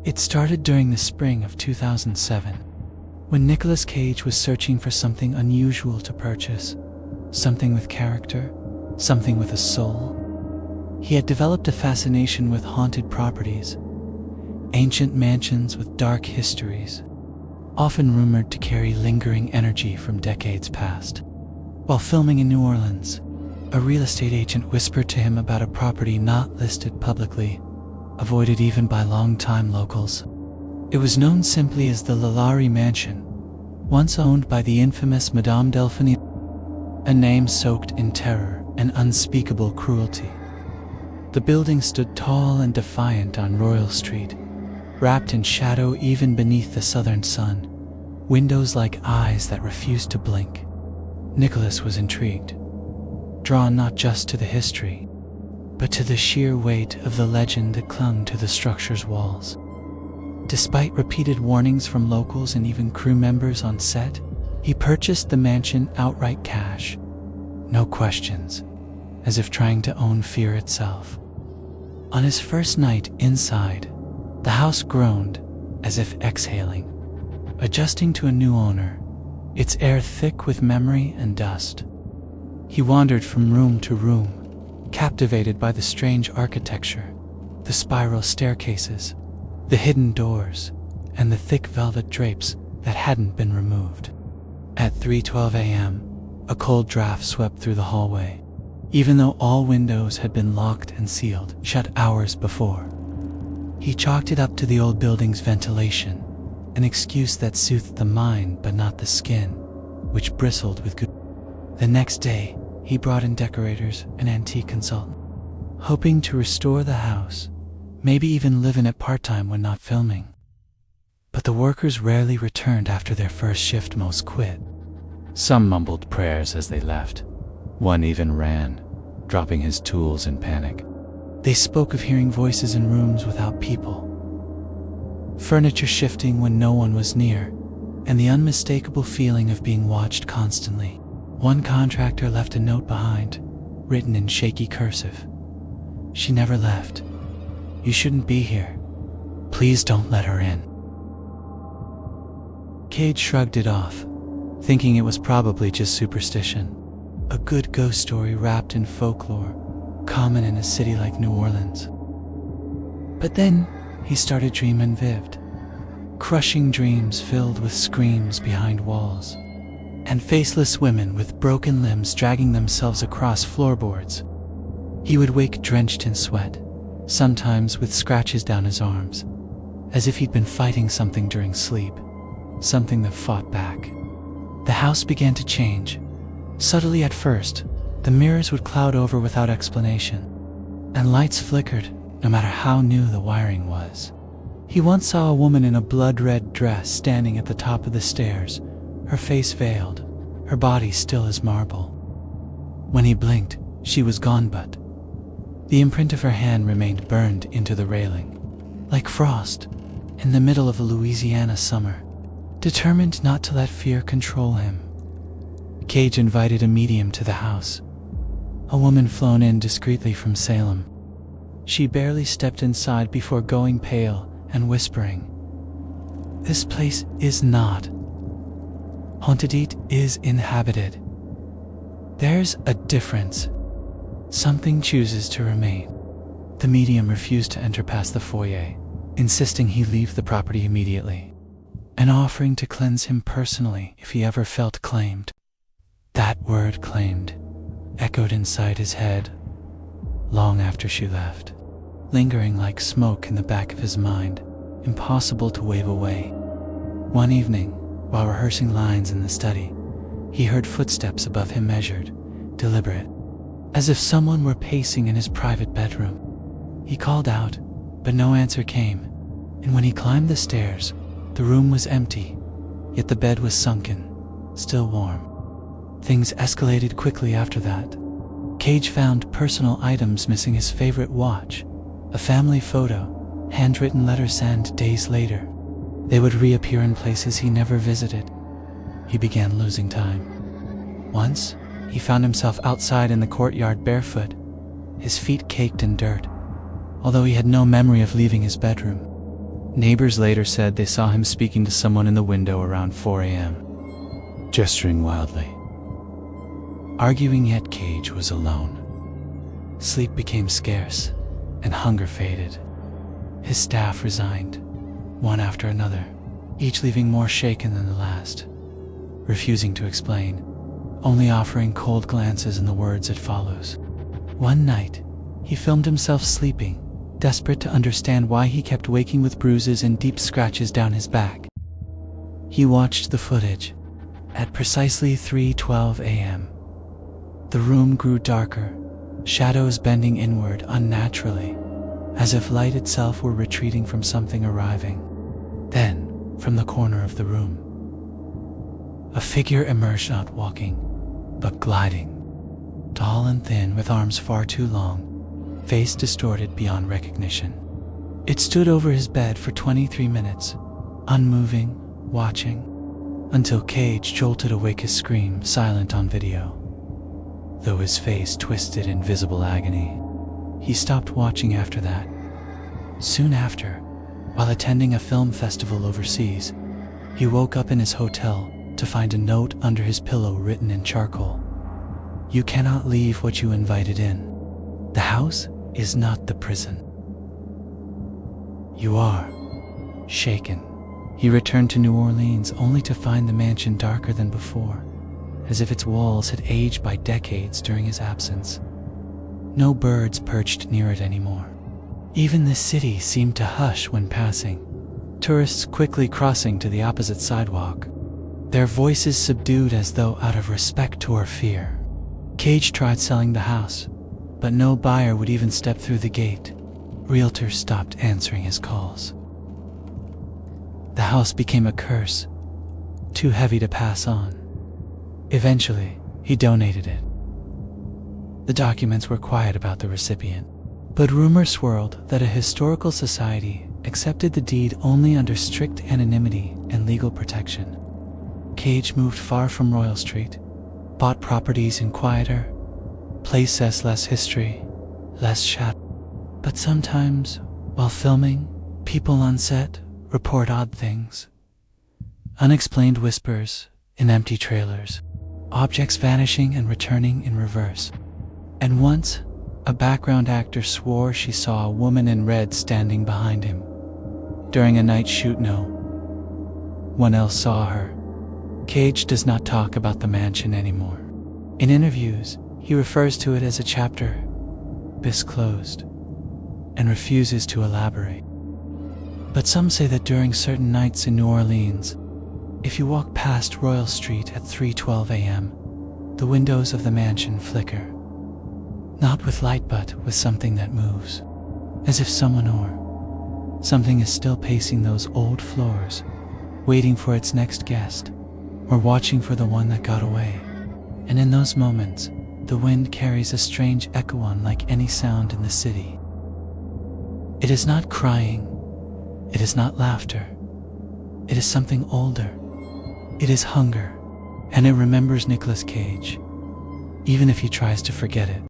It started during the spring of 2007, when Nicolas Cage was searching for something unusual to purchase, something with character, something with a soul. He had developed a fascination with haunted properties, ancient mansions with dark histories, often rumored to carry lingering energy from decades past. While filming in New Orleans, a real estate agent whispered to him about a property not listed publicly, avoided even by long-time locals. It was known simply as the LaLaurie Mansion, once owned by the infamous Madame Delphine, a name soaked in terror and unspeakable cruelty. The building stood tall and defiant on Royal Street, wrapped in shadow even beneath the southern sun, windows like eyes that refused to blink. Nicholas was intrigued, drawn not just to the history, but to the sheer weight of the legend that clung to the structure's walls. Despite repeated warnings from locals and even crew members on set, he purchased the mansion outright cash. No questions, as if trying to own fear itself. On his first night inside, the house groaned as if exhaling, adjusting to a new owner, its air thick with memory and dust. He wandered from room to room, captivated by the strange architecture, the spiral staircases, the hidden doors, and the thick velvet drapes that hadn't been removed. At 3:12 a.m., a cold draft swept through the hallway, even though all windows had been locked and sealed, shut hours before. He chalked it up to the old building's ventilation, an excuse that soothed the mind but not the skin, which bristled with good. The next day, he brought in decorators and antique consultant, hoping to restore the house, maybe even live in it part-time when not filming. But the workers rarely returned after their first shift. Most quit. Some mumbled prayers as they left. One even ran, dropping his tools in panic. They spoke of hearing voices in rooms without people, furniture shifting when no one was near, and the unmistakable feeling of being watched constantly. One contractor left a note behind, written in shaky cursive. "She never left. You shouldn't be here. Please don't let her in." Cage shrugged it off, thinking it was probably just superstition, a good ghost story wrapped in folklore, common in a city like New Orleans. But then he started dreaming vivid, crushing dreams filled with screams behind walls, and faceless women with broken limbs dragging themselves across floorboards. He would wake drenched in sweat, sometimes with scratches down his arms, as if he'd been fighting something during sleep, something that fought back. The house began to change. Subtly at first, the mirrors would cloud over without explanation, and lights flickered no matter how new the wiring was. He once saw a woman in a blood-red dress standing at the top of the stairs, her face veiled, her body still as marble. When he blinked, she was gone, but the imprint of her hand remained burned into the railing, like frost in the middle of a Louisiana summer. Determined not to let fear control him, Cage invited a medium to the house, a woman flown in discreetly from Salem. She barely stepped inside before going pale and whispering, "This place is not haunted, it is inhabited. There's a difference. Something chooses to remain." The medium refused to enter past the foyer, insisting he leave the property immediately, and offering to cleanse him personally if he ever felt claimed. That word, claimed, echoed inside his head long after she left, lingering like smoke in the back of his mind, impossible to wave away. One evening, while rehearsing lines in the study, he heard footsteps above him, measured, deliberate, as if someone were pacing in his private bedroom. He called out, but no answer came, and when he climbed the stairs, the room was empty, yet the bed was sunken, still warm. Things escalated quickly after that. Cage found personal items missing: his favorite watch, a family photo, handwritten letters, and days later, they would reappear in places he never visited. He began losing time. Once, he found himself outside in the courtyard barefoot, his feet caked in dirt, although he had no memory of leaving his bedroom. Neighbors later said they saw him speaking to someone in the window around 4 a.m., gesturing wildly. Arguing, yet Cage was alone. Sleep became scarce, and hunger faded. His staff resigned, one after another, each leaving more shaken than the last, refusing to explain, only offering cold glances and the words it follows. One night, he filmed himself sleeping, desperate to understand why he kept waking with bruises and deep scratches down his back. He watched the footage. At precisely 3:12 a.m., the room grew darker, shadows bending inward unnaturally, as if light itself were retreating from something arriving. Then, from the corner of the room, a figure emerged, not walking, but gliding. Tall and thin, with arms far too long, face distorted beyond recognition. It stood over his bed for 23 minutes, unmoving, watching, until Cage jolted awake, his scream silent on video. Though his face twisted in visible agony, he stopped watching after that. Soon after, while attending a film festival overseas, he woke up in his hotel to find a note under his pillow written in charcoal. "You cannot leave what you invited in. The house is not the prison. You are." Shaken, he returned to New Orleans only to find the mansion darker than before, as if its walls had aged by decades during his absence. No birds perched near it anymore. Even the city seemed to hush when passing, tourists quickly crossing to the opposite sidewalk, their voices subdued as though out of respect or fear. Cage tried selling the house, but no buyer would even step through the gate. Realtors stopped answering his calls. The house became a curse, too heavy to pass on. Eventually, he donated it. The documents were quiet about the recipient, but rumors swirled that a historical society accepted the deed only under strict anonymity and legal protection. Cage moved far from Royal Street, bought properties in quieter places, less history, less shadow. But sometimes, while filming, people on set report odd things. Unexplained whispers in empty trailers, objects vanishing and returning in reverse. And once, a background actor swore she saw a woman in red standing behind him. During a night shoot, no one else saw her. Cage does not talk about the mansion anymore. In interviews, he refers to it as a chapter closed, and refuses to elaborate. But some say that during certain nights in New Orleans, if you walk past Royal Street at 3:12 a.m., the windows of the mansion flicker. Not with light, but with something that moves, as if someone or something is still pacing those old floors, waiting for its next guest, or watching for the one that got away. And in those moments, the wind carries a strange echo on like any sound in the city. It is not crying, it is not laughter, it is something older. It is hunger, and it remembers Nicolas Cage, even if he tries to forget it.